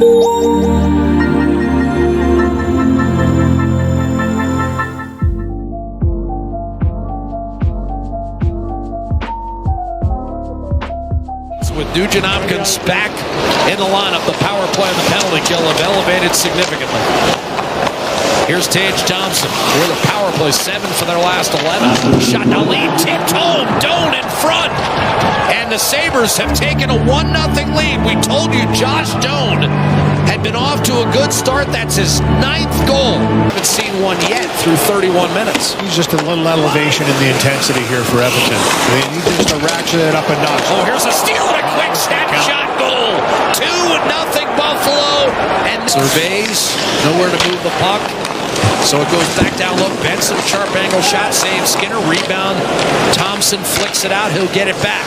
With Nugent Hopkins back in the lineup, the power play and the penalty kill have elevated significantly. Here's Tagethompson with a power play, 7 for their last 11. Shot now lead, tipped home, Doan in front. And the Sabres have taken a 1-0 lead. We told you Josh Doan had been off to a good start. That's his 9th goal. Haven't seen one yet through 31 minutes. He's just a little elevation in the intensity here for Edmonton. They need just to ratchet it up a notch. Oh, here's a steal and a quick step shot goal. 2-0 Buffalo. And surveys, nowhere to move the puck. So it goes back down low. Benson, sharp angle shot, saves Skinner. Rebound. Thompson flicks it out. He'll get it back.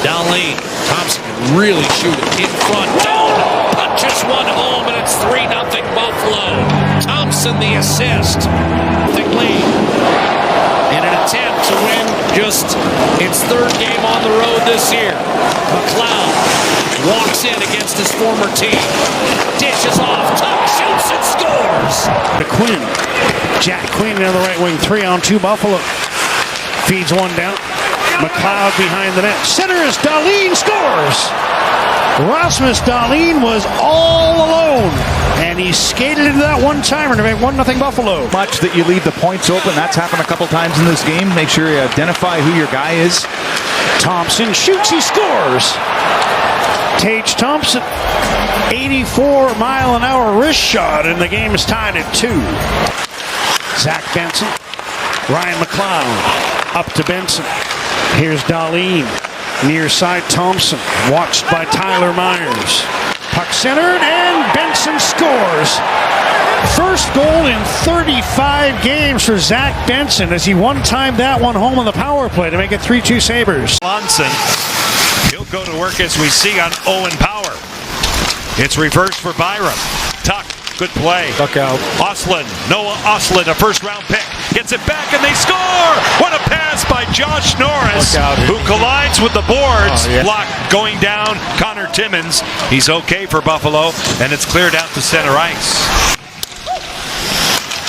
Down lane. Thompson can really shoot it. In front. Doan punches one home, and it's 3-0 Buffalo. Thompson the assist. Lead. In an attempt to win just its 3rd game on the road this year. McLeod walks in against his former team. Dishes off. Tuck shoots and scores. To Quinn. Jack Quinn on the right wing. 3-on-2 Buffalo. Feeds one down. McLeod behind the net. Centers. Dahlin scores. Rasmus Dahlin was all alone, and he skated into that one-timer to make 1-0 Buffalo. Much that you leave the points open. That's happened a couple times in this game. Make sure you identify who your guy is. Thompson shoots, he scores. Tagethompson, 84-mile-an-hour wrist shot, and the game is tied at 2. Zach Benson, Ryan McLeod, up to Benson. Here's Dahlin. Near side Thompson, watched by Tyler Myers. Puck centered, and Benson scores. First goal in 35 games for Zach Benson as he one-timed that one home on the power play to make it 3-2 Sabres. Johnson, he'll go to work as we see on Owen Power. It's reversed for Byram. Tuck, good play. Tuck out. Noah Ostlund, a first-round pick. Gets it back and they score! What a pass by Josh Norris, who collides with the boards. Block going down. Connor Timmins, he's okay for Buffalo, and it's cleared out to center ice.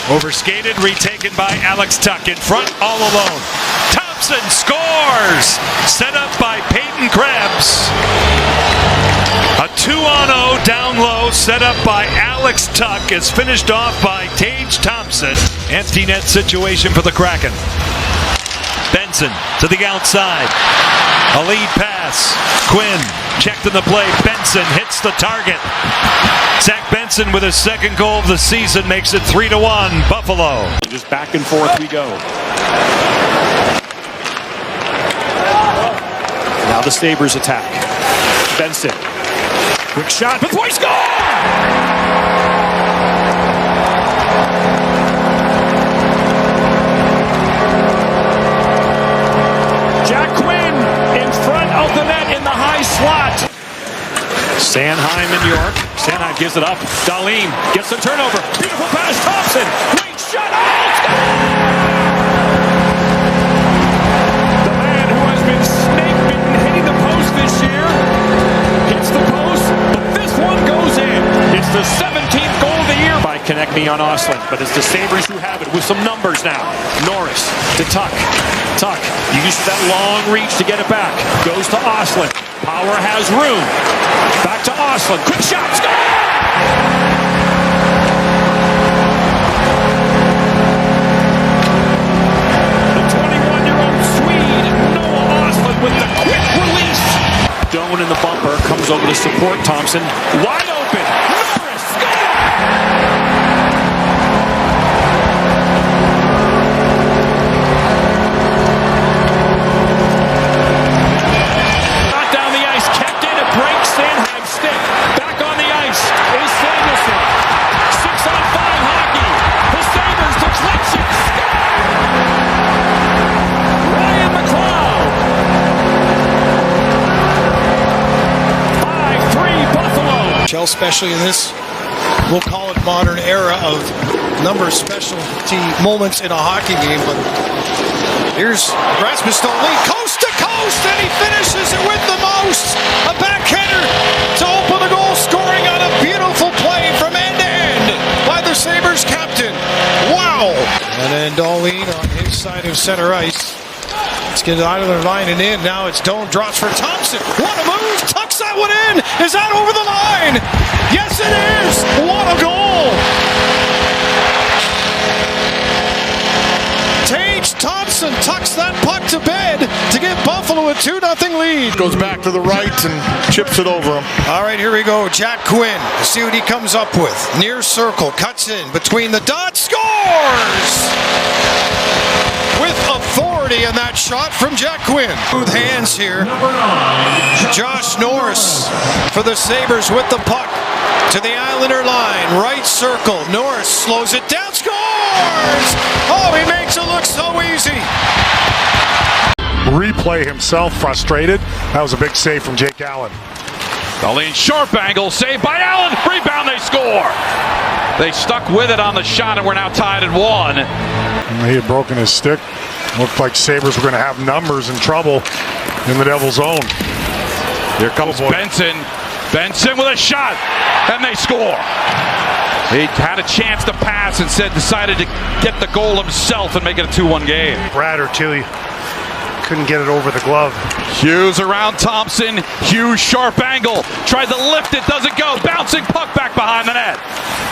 Overskated, retaken by alextuch. In front, all alone. Thompson scores! Set up by Peyton Krebs. A 2-on-0 down low set up by alextuch is finished off by Tagethompson. Empty net situation for the Kraken. Benson to the outside. A lead pass. Quinn checked in the play. Benson hits the target. Zach Benson with his 2nd goal of the season makes it 3-1 Buffalo. Just back and forth we go. Now the Sabres attack. Benson. Quick shot, before he scores! Jack Quinn in front of the net in the high slot. Sanheim in York. Sanheim gives it up. Dahlin gets the turnover. Beautiful pass, Thompson. Great shot. The man who has been snake-bitten hitting the post this year hits the post, but this one goes in. It's the 17th goal of the year by Konechny on Ostlund, but it's the Sabres who have it with some numbers now. Norris to Tuck. Tuck uses that long reach to get it back. Goes to Ostlund. Power has room. Back to Ostlund. Quick shot. Score! The 21-year-old Swede, Noah Ostlund, with the quick release. Doan in the bumper, comes over to support Thompson. Wide open. Norris knocked down the ice, kept in, it breaks Sanheim's stick. Back on the ice is Samuelson. 6-on-5 hockey. The Sabres to clinch it. Ryan McLeod. 5-3 Buffalo. Especially in this, we'll call it modern era of number of specialty moments in a hockey game. But here's Rasmus Dahlin, coast to coast, and he finishes it with the most. A backhander to open the goal, scoring on a And then Darlene on his side of center ice. Let's get out of their line and in. Now it's Doan, drops for Thompson. What a move! Tucks that one in! Is that over the line? Yes, it is! What a goal! Thompson tucks that puck to bed to give Buffalo a 2-0 lead. Goes back to the right and chips it over him. All right, here we go. Jack Quinn. See what he comes up with. Near circle, cuts in between the dots, scores! With authority in that shot from Jack Quinn. Smooth hands here. Josh Norris for the Sabres with the puck to the Islander line. Right circle. Norris slows it down, scores! Oh, he makes it look so easy. Replay himself, frustrated. That was a big save from Jake Allen. Darlene, sharp angle, saved by Allen. Rebound, they score. They stuck with it on the shot, and we're now tied at 1. He had broken his stick. Looked like Sabres were going to have numbers and trouble in the Devil's zone. Here comes Benson. Benson with a shot, and they score. He had a chance to pass, instead decided to get the goal himself and make it a 2-1 game. Brad or Tilly couldn't get it over the glove. Hughes around Thompson. Hughes sharp angle. Tried to lift it, doesn't go. Bouncing puck back behind the net.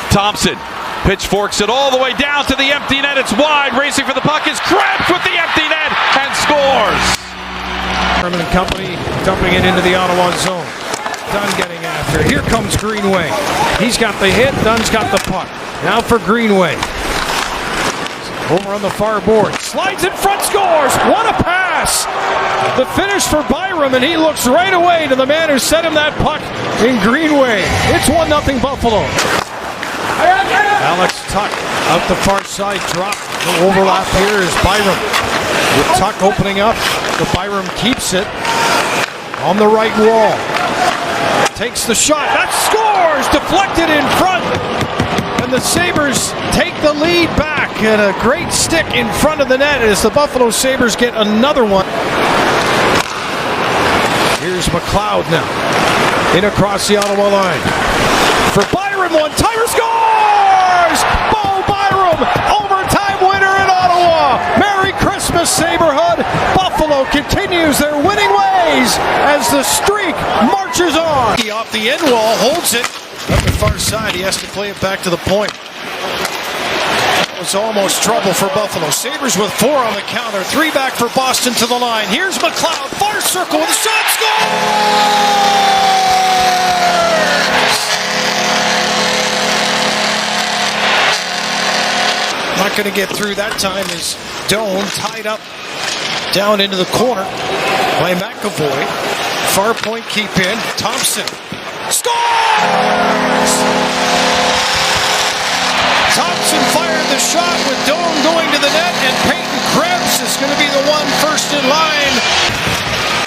Thompson pitchforks it all the way down to the empty net. It's wide. Racing for the puck is Krebs with the empty net and scores. Permanent company dumping it into the Ottawa zone. Dunn getting after. Here comes Greenway. He's got the hit. Dunn's got the puck. Now for Greenway. Over on the far board. Slides in front, scores. What a pass. The finish for Byram, and he looks right away to the man who set him that puck in Greenway. It's 1-0 Buffalo. Alextuch out the far side. Drop. No overlap here is Byram. With Tuch opening up. The Byram keeps it on the right wall. Takes the shot. That scores! Deflected in front. And the Sabres take the lead back. And a great stick in front of the net as the Buffalo Sabres get another one. Here's McLeod now. In across the Ottawa line. For Byram, one-timer, scores! Bo Byram, overtime winner in Ottawa. Merry Christmas, Saberhood. Buffalo continues their winning ways as the streak marches on. He off the end wall, holds it. Up the far side, he has to play it back to the point. That was almost trouble for Buffalo. Sabres with 4 on the counter. 3 back for Boston to the line. Here's McLeod, far circle with a shot, scores! Not going to get through that time as Doan tied up down into the corner by McAvoy. Far point keep in. Thompson scores! Thompson fired the shot with Doan going to the net, and Peyton Krebs is going to be the one first in line.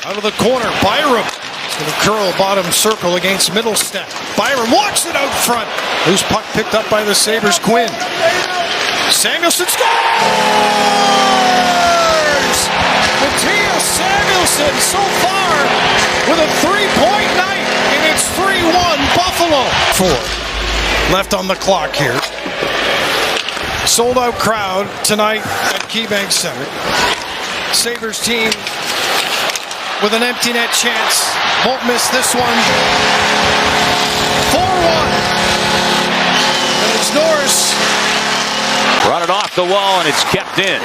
Out of the corner, Byram is going to curl bottom circle against Middlestat. Byram walks it out front. Loose puck picked up by the Sabres, Quinn. Samuelson scores! Mattias Samuelson so far with a 3-point night, and it's 3-1 Buffalo. 4 left on the clock here. Sold out crowd tonight at KeyBank Center. Sabres team with an empty net chance. Won't miss this one. 4-1. And it's Norris. Brought it off the wall, and it's kept in.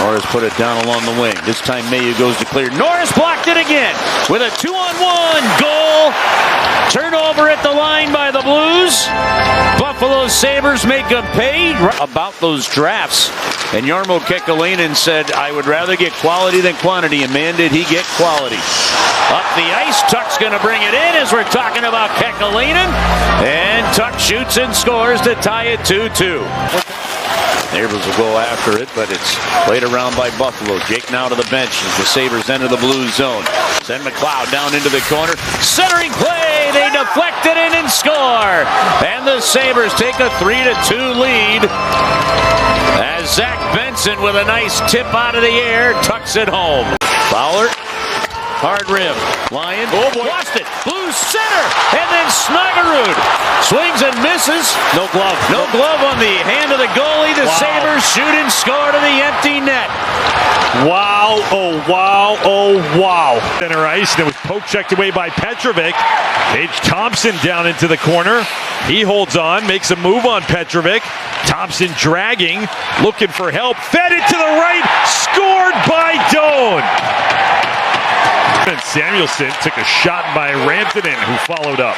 Norris put it down along the wing. This time Mayu goes to clear. Norris blocked it again with a 2-on-1 goal. Turnover at the line by the Blues. Buffalo Sabres make them pay. About those drafts. And Jarmo Kekalainen said, I would rather get quality than quantity. And man, did he get quality. Up the ice, Tuch's going to bring it in as we're talking about Kekalainen. And Tuch shoots and scores to tie it 2-2. Sabres will go after it, but it's played around by Buffalo. Jake now to the bench as the Sabres enter the blue zone. Send McLeod down into the corner. Centering play, they deflect it in and score. And the Sabres take a 3-2 lead as Zach Benson with a nice tip out of the air tucks it home. Fowler, hard rim. Lyon, lost it. Blue center, and then Snyderud Swings and misses. No glove. No glove on the hand of the goalie. The Sabres shoot and score to the empty net. Wow, oh wow, oh wow. Center ice, and it was poke checked away by Petrovic. Tagethompson down into the corner. He holds on, makes a move on Petrovic. Thompson dragging, looking for help. Fed it to the right, scored by Doan. And Samuelson took a shot by Rantanen, who followed up.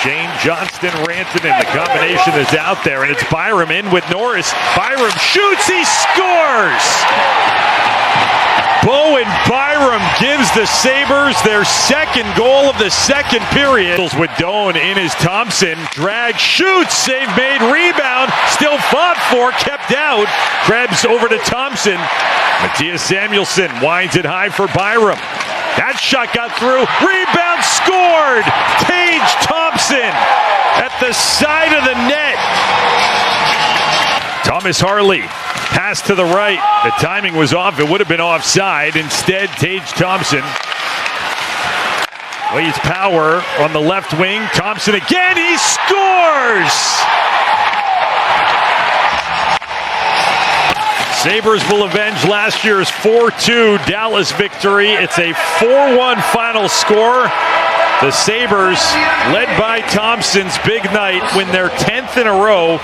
Shane Johnston, Rantanen, the combination is out there, and it's Byram in with Norris. Byram shoots, he scores! Bowen Byram gives the Sabres their second goal of the second period. With Doan in his Thompson, drag, shoots, save made, rebound, still fought for, kept out. Krebs over to Thompson. Matthias Samuelsson winds it high for Byram. That shot got through. Rebound scored. Tagethompson at the side of the net. Thomas Harley pass to the right. The timing was off. It would have been offside. Instead, Tagethompson lays power on the left wing. Thompson again. He scores. Sabres will avenge last year's 4-2 Dallas victory. It's a 4-1 final score. The Sabres, led by Thompson's big night, win their 10th in a row.